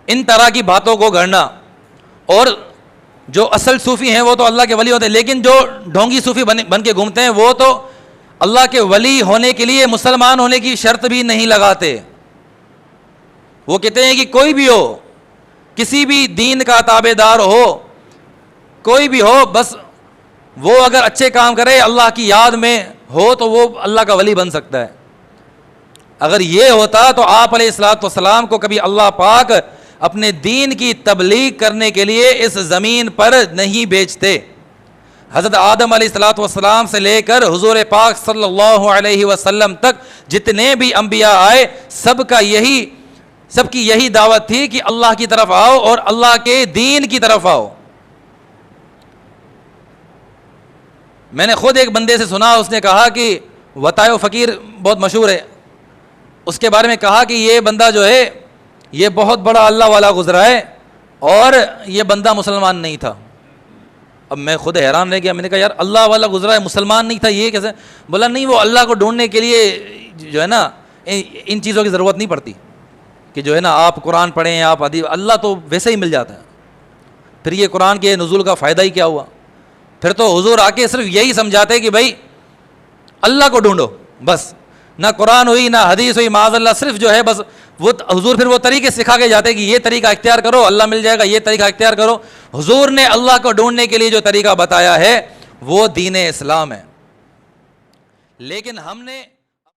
ان طرح کی باتوں کو گھڑنا. اور جو اصل صوفی ہیں وہ تو اللہ کے ولی ہوتے ہیں, لیکن جو ڈھونگی صوفی بن کے گھومتے ہیں وہ تو اللہ کے ولی ہونے کے لیے مسلمان ہونے کی شرط بھی نہیں لگاتے. وہ کہتے ہیں کہ کوئی بھی ہو, کسی بھی دین کا تابع دار ہو, کوئی بھی ہو, بس وہ اگر اچھے کام کرے, اللہ کی یاد میں ہو, تو وہ اللہ کا ولی بن سکتا ہے. اگر یہ ہوتا تو آپ علیہ الصلوۃ والسلام کو کبھی اللہ پاک اپنے دین کی تبلیغ کرنے کے لیے اس زمین پر نہیں بھیجتے. حضرت آدم علیہ الصلوۃ والسلام سے لے کر حضور پاک صلی اللہ علیہ وسلم تک جتنے بھی انبیاء آئے, سب کی یہی دعوت تھی کہ اللہ کی طرف آؤ اور اللہ کے دین کی طرف آؤ. میں نے خود ایک بندے سے سنا, اس نے کہا کہ وطائے فقیر بہت مشہور ہے, اس کے بارے میں کہا کہ یہ بندہ جو ہے یہ بہت بڑا اللہ والا گزرا ہے اور یہ بندہ مسلمان نہیں تھا. اب میں خود حیران رہ گیا, میں نے کہا یار اللہ والا گزرا ہے, مسلمان نہیں تھا, یہ کیسے؟ بولا نہیں, وہ اللہ کو ڈھونڈنے کے لیے جو ہے نا ان چیزوں کی ضرورت نہیں پڑتی کہ جو ہے نا آپ قرآن پڑھیں, آپ حدیث, اللہ تو ویسے ہی مل جاتا ہے. پھر یہ قرآن کے نزول کا فائدہ ہی کیا ہوا؟ پھر تو حضور آ کے صرف یہی سمجھاتے کہ بھائی اللہ کو ڈھونڈو, بس نہ قرآن ہوئی نہ حدیث ہوئی, معاذ اللہ, صرف جو ہے بس وہ حضور پھر وہ طریقے سکھا کے جاتے کہ یہ طریقہ اختیار کرو اللہ مل جائے گا, یہ طریقہ اختیار کرو. حضور نے اللہ کو ڈھونڈنے کے لیے جو طریقہ بتایا ہے وہ دین اسلام ہے. لیکن ہم نے